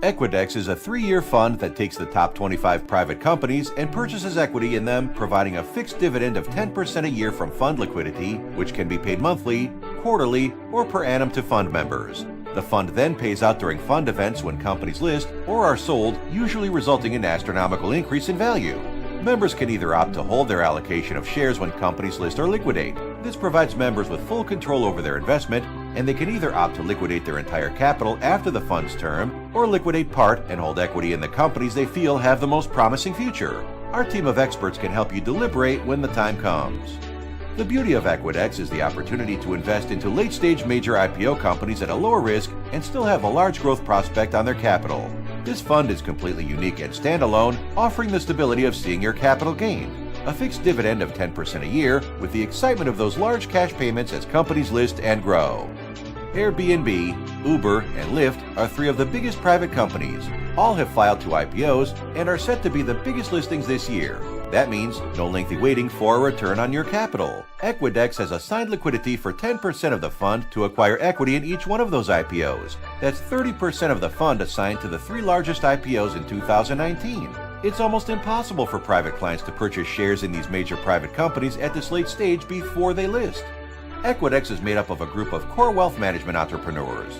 Equidex is a 3-year fund that takes the top 25 private companies and purchases equity in them, providing a fixed dividend of 10% a year from fund liquidity, which can be paid monthly, quarterly, or per annum to fund members. The fund then pays out during fund events when companies list or are sold, usually resulting in an astronomical increase in value. Members can either opt to hold their allocation of shares when companies list or liquidate. This provides members with full control over their investment, and they can either opt to liquidate their entire capital after the fund's term or liquidate part and hold equity in the companies they feel have the most promising future. Our team of experts can help you deliberate when the time comes. The beauty of Equidex is the opportunity to invest into late-stage major IPO companies at a lower risk and still have a large growth prospect on their capital. This fund is completely unique and standalone, offering the stability of seeing your capital gain. A fixed dividend of 10% a year with the excitement of those large cash payments as companies list and grow. Airbnb, Uber, and Lyft are 3 of the biggest private companies. All have filed 2 IPOs and are set to be the biggest listings this year. That means no lengthy waiting for a return on your capital. Equidex has assigned liquidity for 10% of the fund to acquire equity in each one of those IPOs. That's 30% of the fund assigned to the 3 largest IPOs in 2019. It's almost impossible for private clients to purchase shares in these major private companies at this late stage before they list. Equidex is made up of a group of core wealth management entrepreneurs.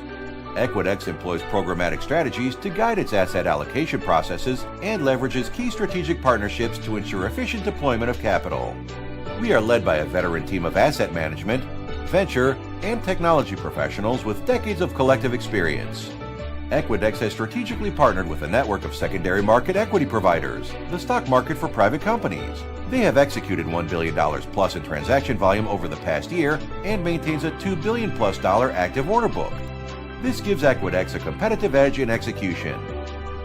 Equidex employs programmatic strategies to guide its asset allocation processes and leverages key strategic partnerships to ensure efficient deployment of capital. We are led by a veteran team of asset management, venture, and technology professionals with decades of collective experience. Equidex has strategically partnered with a network of secondary market equity providers, the stock market for private companies. They have executed $1 billion plus in transaction volume over the past year and maintains a $2 billion plus active order book. This gives Equidex a competitive edge in execution.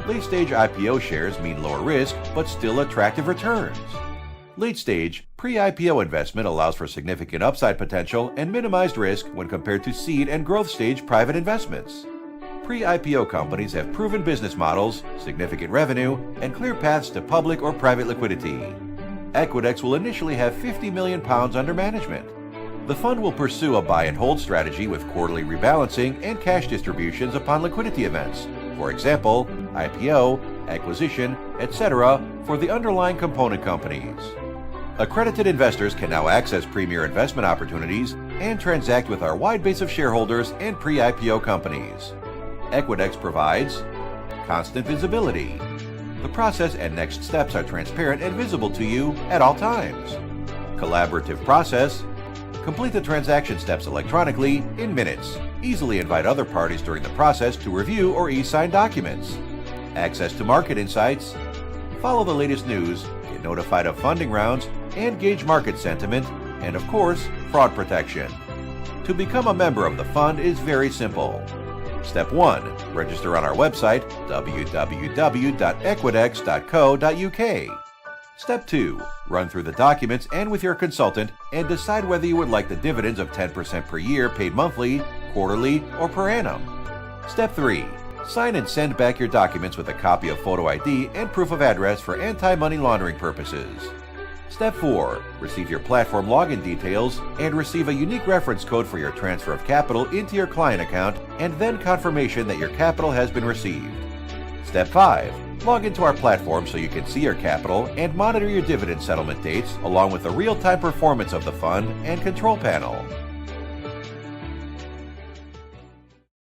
Late-stage IPO shares mean lower risk, but still attractive returns. Late-stage, pre-IPO investment allows for significant upside potential and minimized risk when compared to seed and growth stage private investments. Pre-IPO companies have proven business models, significant revenue, and clear paths to public or private liquidity. Equidex will initially have £50 million under management. The fund will pursue a buy and hold strategy with quarterly rebalancing and cash distributions upon liquidity events, for example, IPO, acquisition, etc., for the underlying component companies. Accredited investors can now access premier investment opportunities and transact with our wide base of shareholders and pre-IPO companies. Equidex provides constant visibility. The process and next steps are transparent and visible to you at all times. Collaborative process. Complete the transaction steps electronically in minutes. Easily invite other parties during the process to review or e-sign documents. Access to market insights. Follow the latest news, get notified of funding rounds, and gauge market sentiment, and of course, fraud protection. To become a member of the fund is very simple. Step 1. Register on our website, www.equidex.co.uk. Step 2. Run through the documents and with your consultant and decide whether you would like the dividends of 10% per year paid monthly, quarterly, or per annum. Step 3. Sign and send back your documents with a copy of photo ID and proof of address for anti-money laundering purposes. Step 4. Receive your platform login details and receive a unique reference code for your transfer of capital into your client account and then confirmation that your capital has been received. Step 5. Log into our platform so you can see your capital and monitor your dividend settlement dates along with the real-time performance of the fund and control panel.